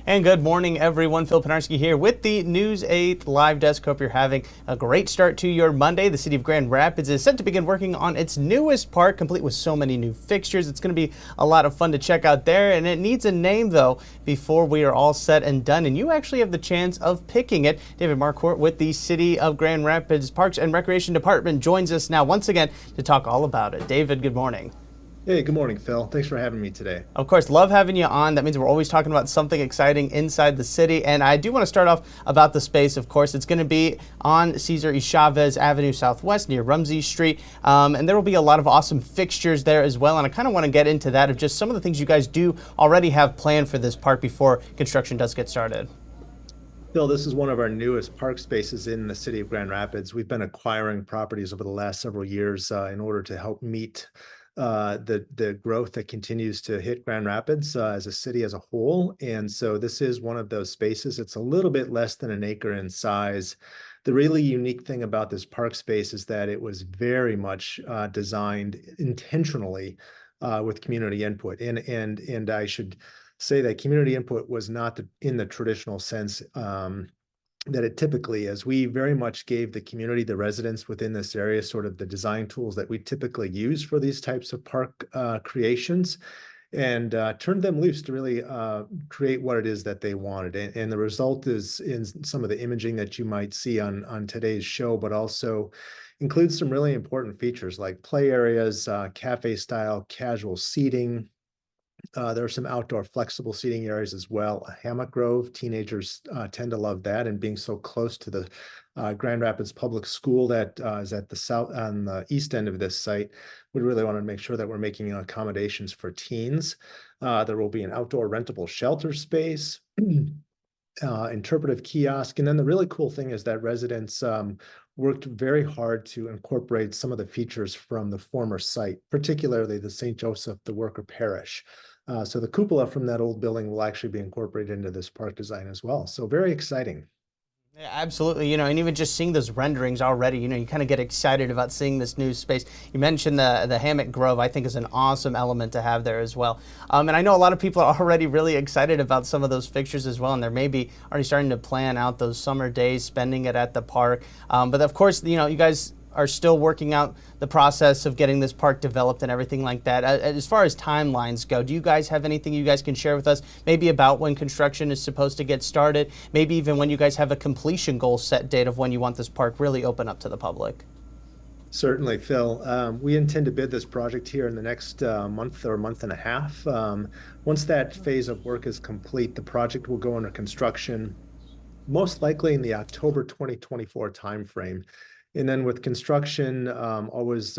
And good morning, everyone. Phil Penarski here with the News 8 Live Desk. Hope you're having a great start to your Monday. The city of Grand Rapids is set to begin working on its newest park, complete with so many new fixtures. It's going to be a lot of fun to check out there, and it needs a name, though, before we are all set and done. And you actually have the chance of picking it. David Marquardt with the City of Grand Rapids Parks and Recreation Department joins us now once again to talk all about it. David, good morning. Hey, good morning, Phil. Thanks for having me today. Of course, love having you on. That means we're always talking about something exciting inside the city. And I do want to start off about the space, of course. It's going to be on Cesar Y. Chavez Avenue Southwest near Rumsey Street. And there will be a lot of awesome fixtures there as well. And I kind of want to get into that of just some of the things you guys do already have planned for this park before construction does get started. Phil, this is one of our newest park spaces in the city of Grand Rapids. We've been acquiring properties over the last several years in order to help meet the growth that continues to hit Grand Rapids as a city as a whole. And so this is one of those spaces. It's a little bit less than an acre in size. The really unique thing about this park space is that it was very much designed intentionally with community input. And I should say that community input was not in the traditional sense that it typically is. We very much gave the community, the residents within this area, sort of the design tools that we typically use for these types of park creations, and turned them loose to really create what it is that they wanted. And the result is in some of the imaging that you might see on today's show, but also includes some really important features like play areas, cafe style, casual seating. There are some outdoor flexible seating areas as well. A hammock grove, teenagers tend to love that, and being so close to the Grand Rapids Public School that is at the south on the east end of this site, we really want to make sure that we're making accommodations for teens. There will be an outdoor rentable shelter space, interpretive kiosk, and then the really cool thing is that residents worked very hard to incorporate some of the features from the former site, particularly the St. Joseph the Worker Parish. So the cupola from that old building will actually be incorporated into this park design as well. So very exciting. Yeah, absolutely. And even just seeing those renderings already, you kind of get excited about seeing this new space. You mentioned the Hammock Grove, I think is an awesome element to have there as well. And I know a lot of people are already really excited about some of those fixtures as well, and they're maybe already starting to plan out those summer days, spending it at the park. But of course, you guys are still working out the process of getting this park developed and everything like that. As far as timelines go, do you guys have anything you guys can share with us, maybe about when construction is supposed to get started, maybe even when you guys have a completion goal set date of when you want this park really open up to the public? Certainly, Phil. We intend to bid this project here in the next month or month and a half. Once that phase of work is complete, the project will go under construction, most likely in the October 2024 timeframe. And then with construction, always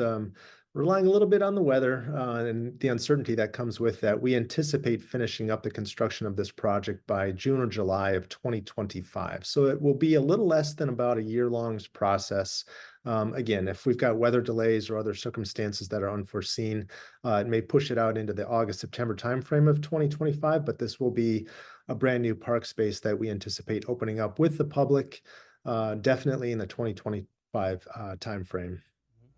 relying a little bit on the weather and the uncertainty that comes with that, we anticipate finishing up the construction of this project by June or July of 2025. So it will be a little less than about a year-long process. Again, if we've got weather delays or other circumstances that are unforeseen, it may push it out into the August-September timeframe of 2025, but this will be a brand new park space that we anticipate opening up with the public, definitely in the 2025 timeframe.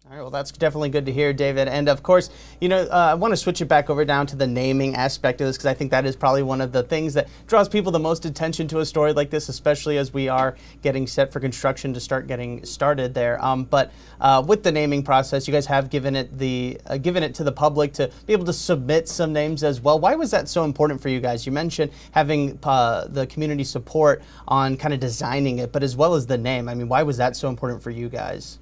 All right, well, that's definitely good to hear, David. And of course, I want to switch it back over down to the naming aspect of this, because I think that is probably one of the things that draws people the most attention to a story like this, especially as we are getting set for construction to start getting started there. But with the naming process, you guys have given it to the public to be able to submit some names as well. Why was that so important for you guys? You mentioned having the community support on kind of designing it, but as well as the name. I mean, why was that so important for you guys?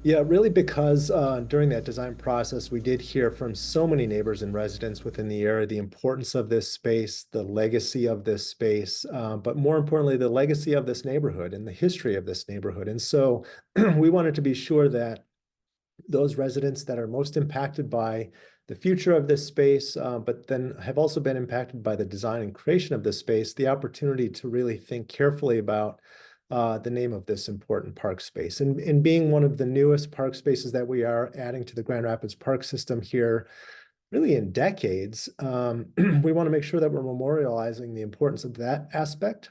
Yeah, really because during that design process, we did hear from so many neighbors and residents within the area the importance of this space, the legacy of this space, but more importantly, the legacy of this neighborhood and the history of this neighborhood. And so we wanted to be sure that those residents that are most impacted by the future of this space, but then have also been impacted by the design and creation of this space, the opportunity to really think carefully about the name of this important park space. And being one of the newest park spaces that we are adding to the Grand Rapids Park system here, really in decades, we want to make sure that we're memorializing the importance of that aspect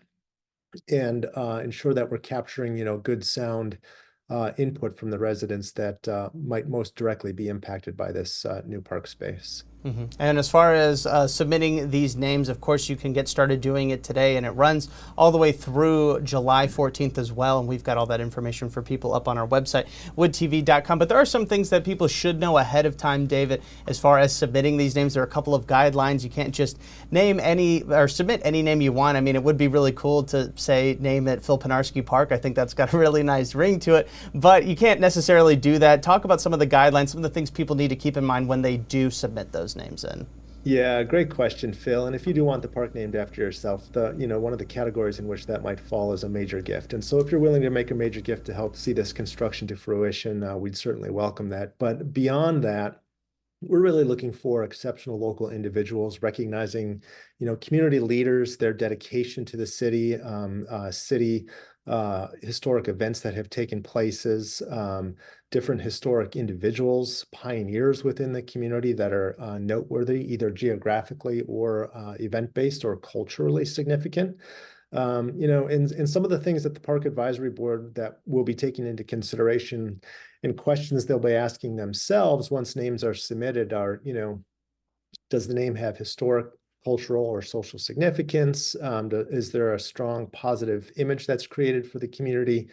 and ensure that we're capturing, good sound input from the residents that might most directly be impacted by this new park space. And as far as submitting these names, of course, you can get started doing it today, and it runs all the way through July 14th as well. And we've got all that information for people up on our website, woodtv.com. But there are some things that people should know ahead of time, David, as far as submitting these names. There are a couple of guidelines. You can't just name any or submit any name you want. I mean, it would be really cool to say name it Phil Pynarski Park. I think that's got a really nice ring to it, but you can't necessarily do that. Talk about some of the guidelines, some of the things people need to keep in mind when they do submit those names in. Yeah, great question, Phil. And if you do want the park named after yourself, one of the categories in which that might fall is a major gift. And so if you're willing to make a major gift to help see this construction to fruition, we'd certainly welcome that. But beyond that, we're really looking for exceptional local individuals, recognizing, community leaders, their dedication to the city, historic events that have taken places, different historic individuals, pioneers within the community that are noteworthy, either geographically or event-based or culturally significant. And some of the things that the Park Advisory Board that will be taking into consideration and questions they'll be asking themselves once names are submitted are, does the name have historic, cultural, or social significance? Is there a strong positive image that's created for the community?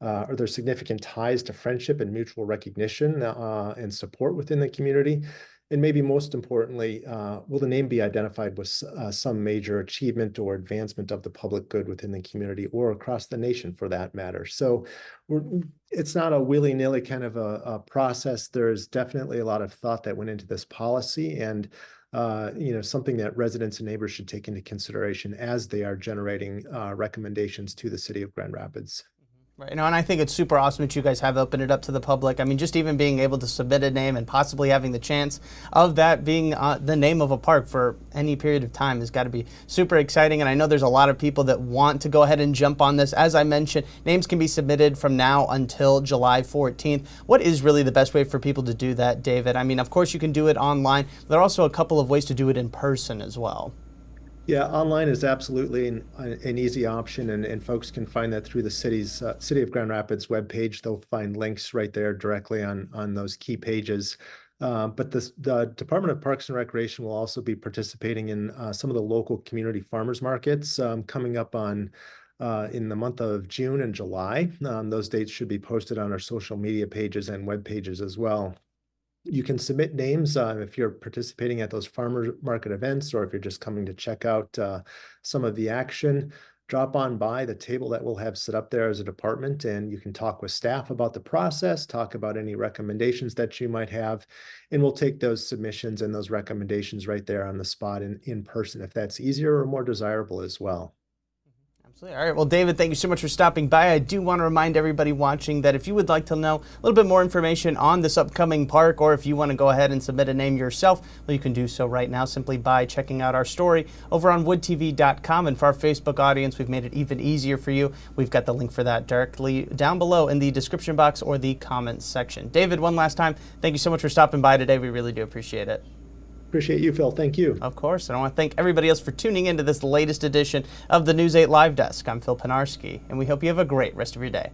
Are there significant ties to friendship and mutual recognition and support within the community? And maybe most importantly, will the name be identified with some major achievement or advancement of the public good within the community or across the nation for that matter? So it's not a willy-nilly kind of a process. There's definitely a lot of thought that went into this policy, and something that residents and neighbors should take into consideration as they are generating recommendations to the city of Grand Rapids. Right. And I think it's super awesome that you guys have opened it up to the public. I mean, just even being able to submit a name and possibly having the chance of that being the name of a park for any period of time has got to be super exciting. And I know there's a lot of people that want to go ahead and jump on this. As I mentioned, names can be submitted from now until July 14th. What is really the best way for people to do that, David? I mean, of course, you can do it online. But there are also a couple of ways to do it in person as well. Yeah, online is absolutely an easy option, and folks can find that through the City of Grand Rapids webpage. They'll find links right there directly on those key pages. But the Department of Parks and Recreation will also be participating in some of the local community farmers markets coming up in the month of June and July. Those dates should be posted on our social media pages and web pages as well. You can submit names if you're participating at those farmer market events, or if you're just coming to check out some of the action. Drop on by the table that we'll have set up there as a department, and you can talk with staff about the process, talk about any recommendations that you might have, and we'll take those submissions and those recommendations right there on the spot in person if that's easier or more desirable as well. All right. Well, David, thank you so much for stopping by. I do want to remind everybody watching that if you would like to know a little bit more information on this upcoming park, or if you want to go ahead and submit a name yourself, well, you can do so right now simply by checking out our story over on woodtv.com. And for our Facebook audience, we've made it even easier for you. We've got the link for that directly down below in the description box or the comments section. David, one last time, thank you so much for stopping by today. We really do appreciate it. Appreciate you, Phil. Thank you. Of course. And I want to thank everybody else for tuning into this latest edition of the News 8 Live Desk. I'm Phil Pynarski, and we hope you have a great rest of your day.